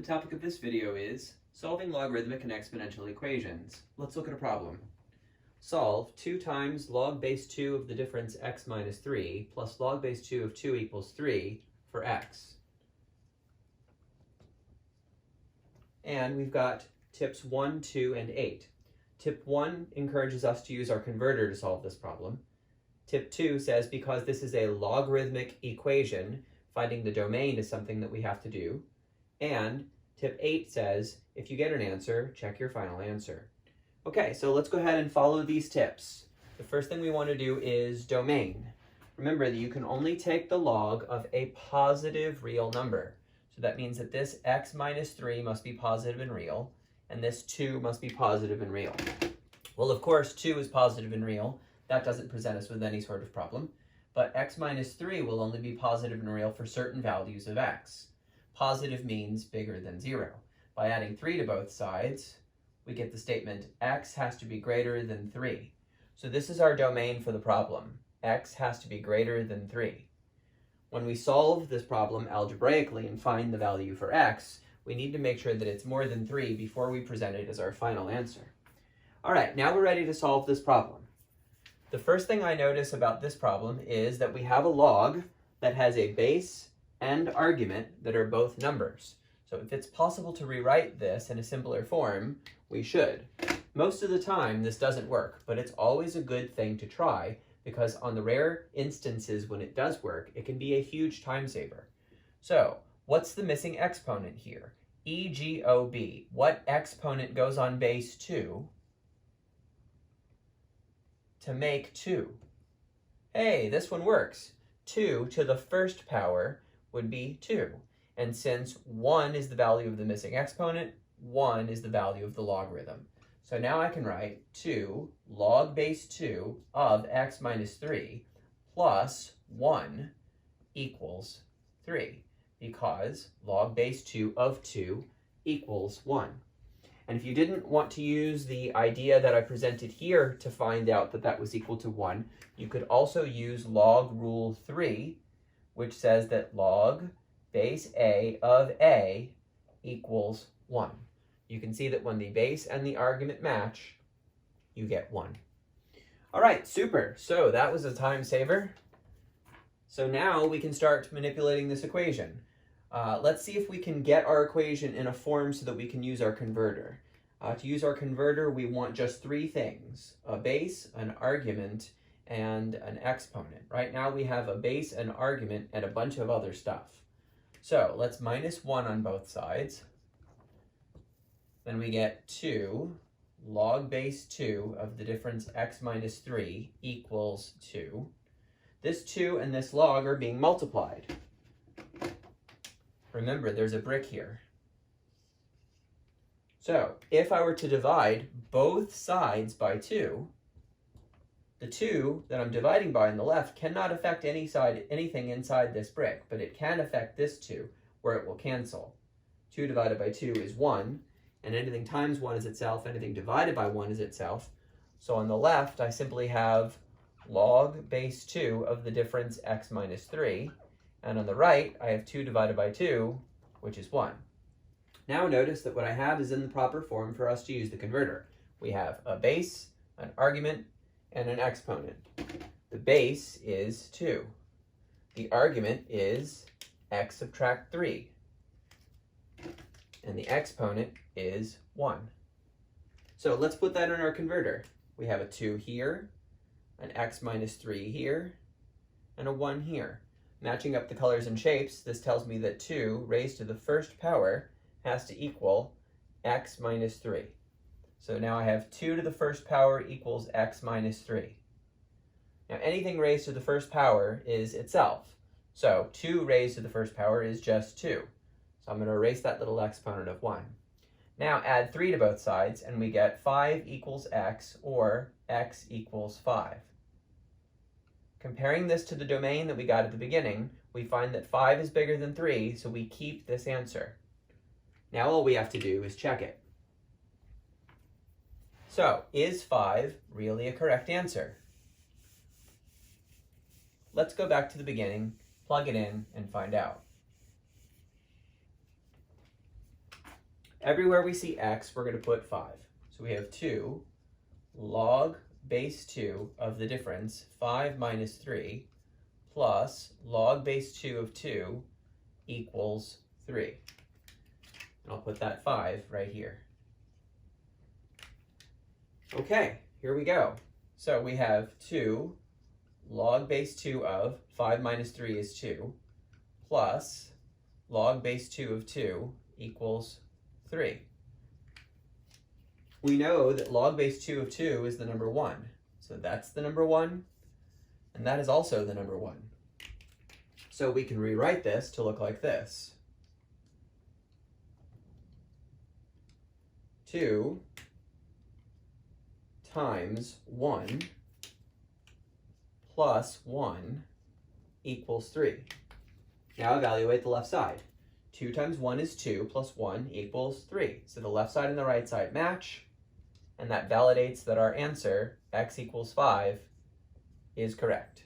topic of this video is solving logarithmic and exponential equations. Let's look at a problem. Solve 2 times log base 2 of the difference x minus 3 plus log base 2 of 2 equals 3 for x. And we've got tips 1, 2, and 8. Tip 1 encourages us to use our converter to solve this problem. Tip 2 says because this is a logarithmic equation, finding the domain is something that we have to do. And tip 8 says, if you get an answer, check your final answer. Okay, so let's go ahead and follow these tips. The first thing we want to do is domain. Remember that you can only take the log of a positive real number. So that means that this x minus 3 must be positive and real, and this 2 must be positive and real. Well, of course, 2 is positive and real. That doesn't present us with any sort of problem. But x minus 3 will only be positive and real for certain values of x. Positive means bigger than 0. By adding 3 to both sides, we get the statement x has to be greater than 3. So this is our domain for the problem. X has to be greater than 3. When we solve this problem algebraically and find the value for x, we need to make sure that it's more than 3 before we present it as our final answer. All right, now we're ready to solve this problem. The first thing I notice about this problem is that we have a log that has a base and argument that are both numbers. So if it's possible to rewrite this in a simpler form, we should. Most of the time this doesn't work, but it's always a good thing to try because on the rare instances when it does work, it can be a huge time saver. So what's the missing exponent here? EGOB. What exponent goes on base 2 to make 2? Hey, this one works. 2 to the first power would be 2. And since 1 is the value of the missing exponent, 1 is the value of the logarithm. So now I can write 2 log base 2 of x minus 3 plus 1 equals 3, because log base 2 of 2 equals 1. And if you didn't want to use the idea that I presented here to find out that that was equal to 1, you could also use log rule 3, which says that log base a of a equals 1. You can see that when the base and the argument match, you get 1. All right, super. So that was a time saver. So now we can start manipulating this equation. Let's see if we can get our equation in a form so that we can use our converter. To use our converter, we want just 3 things: a base, an argument, and an exponent. Right now we have a base, an argument, and a bunch of other stuff. So let's minus 1 on both sides. Then we get 2 log base 2 of the difference x minus 3 equals 2. This 2 and this log are being multiplied. Remember, there's a brick here. So if I were to divide both sides by 2, the 2 that I'm dividing by on the left cannot affect anything inside this brick, but it can affect this 2, where it will cancel. 2 divided by 2 is 1, and anything times 1 is itself, anything divided by 1 is itself. So on the left, I simply have log base 2 of the difference x minus 3, and on the right, I have 2 divided by 2, which is 1. Now notice that what I have is in the proper form for us to use the converter. We have a base, an argument, and an exponent. The base is 2. The argument is x subtract 3. And the exponent is 1. So let's put that in our converter. We have a 2 here, an x minus 3 here, and a 1 here. Matching up the colors and shapes, this tells me that 2 raised to the first power has to equal x minus 3. So now I have 2 to the first power equals x minus 3. Now anything raised to the first power is itself. So 2 raised to the first power is just 2. So I'm going to erase that little exponent of 1. Now add 3 to both sides and we get 5 equals x, or x equals 5. Comparing this to the domain that we got at the beginning, we find that 5 is bigger than 3, so we keep this answer. Now all we have to do is check it. So, is 5 really a correct answer? Let's go back to the beginning, plug it in, and find out. Everywhere we see x, we're going to put 5. So we have 2 log base 2 of the difference, 5 minus 3, plus log base 2 of 2 equals 3. And I'll put that 5 right here. Okay, here we go. So we have 2 log base 2 of 5 minus 3 is 2, plus log base 2 of 2 equals 3. We know that log base 2 of 2 is the number 1. So that's the number 1, and that is also the number 1. So we can rewrite this to look like this. 2 times 1 plus 1 equals 3. Now evaluate the left side. 2 times 1 is 2 plus 1 equals 3. So the left side and the right side match, and that validates that our answer, x equals 5, is correct.